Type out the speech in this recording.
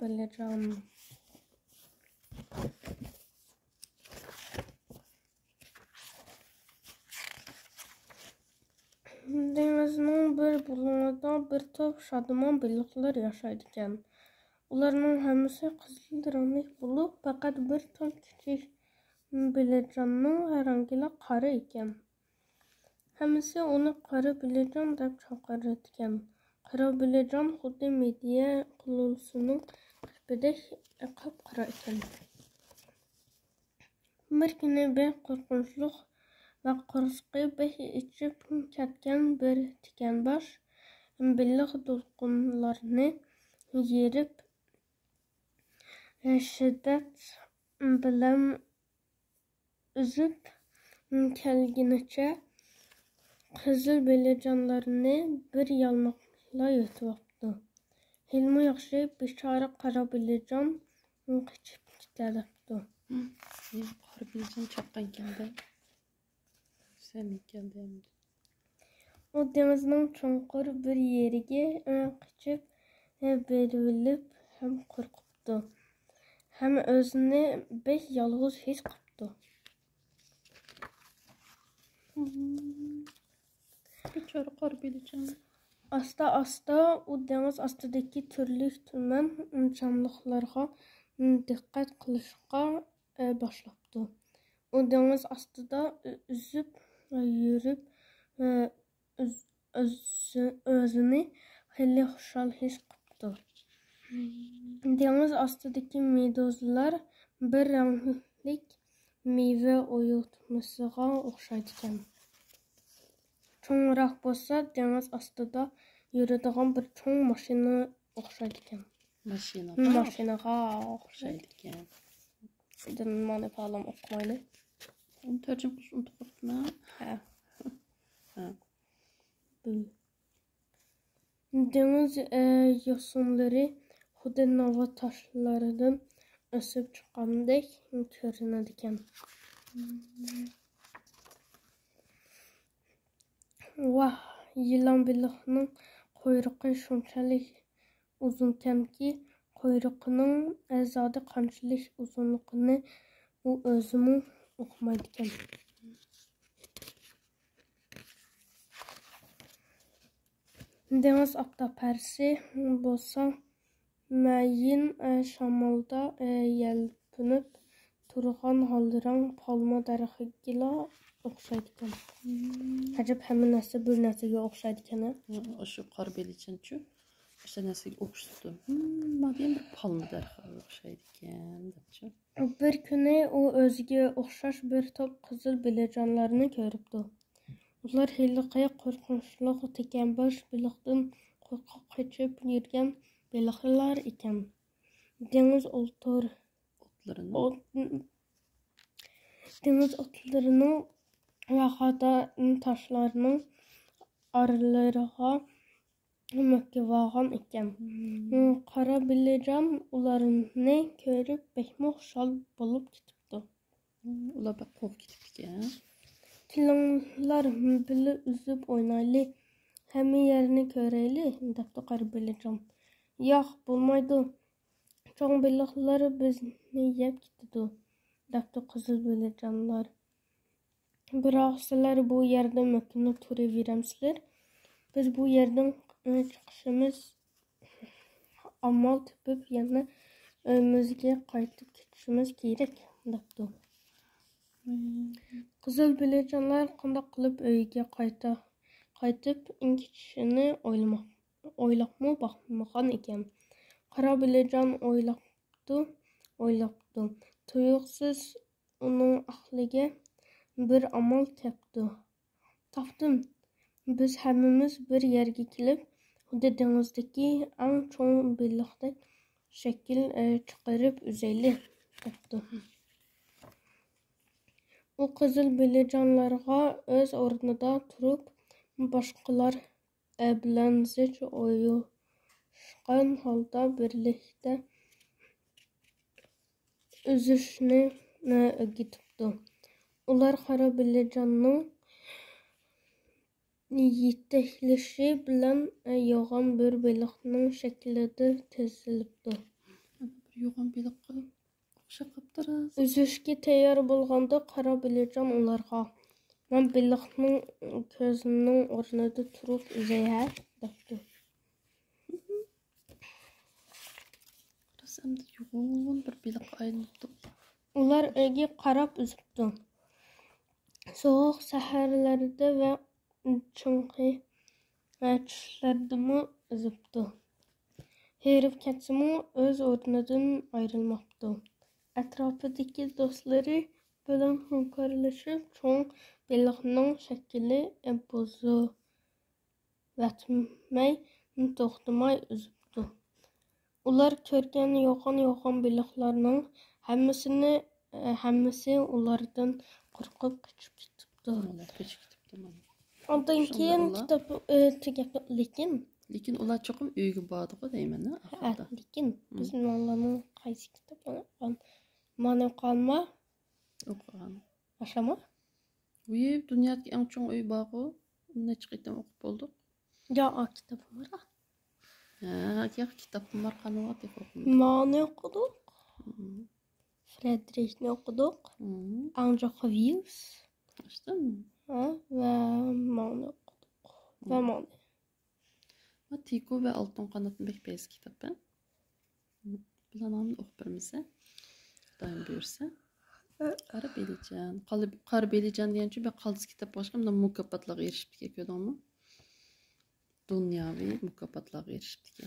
Bileceğim. Denizin bir bulunmada bir top şadıman balıklar yaşaydıkken. Ularning hammasi qizil rangli bo'lib, faqat bir top kichik Bilejonning rangi qora ekan. Hammasi uni qora Bilejon deb chaqirar. Qora Bilejon xuddi midya qullusining qipidek qop-qora ekan. Bir kuni bek qo'rqinchli va qo'rsqi bek ichib ketgan bir tikanbosh biliq to'lqinlarni yerib shiddat bilan uzib kelgunicha qizil Bilejonlarni bir yalmoqlab yutyapti. Hilmi yaxshi bechora qora Bilejon qichib ketadipti. Qora Bilejon chaqqan ekan-da. Sen ekan-da. O denizning chunqur bir yeriga qichib berilib ham qo'rqibdi. Ham o'zini bek yolg'iz his qilibdi. Bechora qora Bilejon. Asta-asta u deniz ostidagi turli-tuman jonliqlarga diqqat qilishga boshlabdi. U deniz ostida uzib yurib o'zini xeyli xushal his qilibdi. Deniz ostidagi meduzlar bir ranglik meva o'yutmasiga o'xshaydi ekan. Cho'ngroq bo'lsa, deniz ostida yuradigan bir cho'ng mashina o'xshaydi ekan. Mashinaga o'xshaydi ekan. Sizdan mana falan o'qimayli. Uni tarjima qilish unutib qolibman. Ha. Deniz yosunlari xuddi nova toshlaridan o'sib chiqqandek ko'rinadi ekan. Vah, yilon baliqning quyruqi shunchalik uzun ekanki, quyruqining zodi qanchalik uzunligini u o'zimi uqmaydi ekan. Deniz oftoparisi bo'lsa, mayin shamolda yalpinib turgan holrang palma daraxiga o'xshaydi ekan. Ajab, hamma narsa bir narsaga o'xshaydi ekan. O'sha qora Bilejonchu o'sha narsaga o'xshaydi. Madem bir palma daraxiga o'xshaydi ekan debchi. Bir kuni u o'ziga o'xshash bir top qizil Bilejonlarni ko'ribdi. Ular hiliqay qo'rqinchli tikanbosh biliqdan qo'rqib qochib yurgan biliqlar ekan. Deniz o'tlarining va hatto toshlarning oralariga mo'kkivag'an ekan. Qora Bilejon ularni ko'rib bekmi xushal bo'lib ketibdi. Ular bek quvib ketibdi ekan. Tilinglar birga uzib o'ynayli, hamma yerni ko'rayli, debdi qora Bilejon. Yo'q, bo'lmaydi. Cho'ng biliqlar bizni yeb ketadi, debdi qizil Bilejonlar. Biroq sizlar bu yerda mo'kinib turaveramsizlar. Biz bu yerdan chiqishimiz amal topib yana uyimizga qaytib ketishimiz kerak, debdi. Qizil Bilejonlar qanday qilib uyiga qaytib ketishini o'ylabmi baxmagan ekan. Qora Bilejon o'ylabdi. Tuyuqsiz uning aqliga bir amal topdim. Biz hammamiz bir yerga kelib, xuddi dengizdagi eng cho'ng biliqdek shakl chiqarib uzaylik, debdi. U qizil Bilejonlarga o'z o'rnida turib, boshqalar bilan zich o'yishgan holda birlikda uzishni o'rgatibdi. Ular qora Bilejonning yetaklashi bilan yo'g'on bir baliqning shaklida tizilibdi. Üzüşkə tayyor bolğanda qara Bilican onlarga. Mən biliqnin közünün ornida turub üzəyər, dəpdi. Rasam da yoğun bir bilik aylanıptı. Ular öygə qarab üzübdü. Soğuq səhərlərdə və çünki çüşlərdimi üzübdü. Herif kətsimi öz ornidan ayrılmapdı. Ətrafıdakı dostları bilan həmkarlaşıb çoğ biliqnin şəkili bozu vətməy toxtamay üzübdü. Ular körgən yoğan biliqlarının həmmisi ulardan qorqub qaçıb getibdi. Ular köçüp gitipti mana. Ondan keyin Şunda kitap tugab Lekin ular çoxum öygü bardı deyman, axırda. lekin bizim onların qaysi kitaplarni mana qalma Oqıgan. aşama. Uy, dünyadagi eng çoğ öy bağı. Neçə qitam oqub bolduq. Ya o kitabım var. Ha, kitabım var qanıvat deb oqudum. Mani okuduk. Friedrich'ni okuduk. Andrew Hughes. Açdın? Ve Mani okuduk. Ve Mani. Tiko ve Altın Kanat'ın bek beyaz kitabı. Bulanamın oxupırmızı. Daim buyursa. Qara Belican. Qara Belican diyen çünkü ben qaldız kitap başqa mı mükaffatlarga erişipdik ekiyordum mu? Dünyavi mükaffatlarga erişipdik.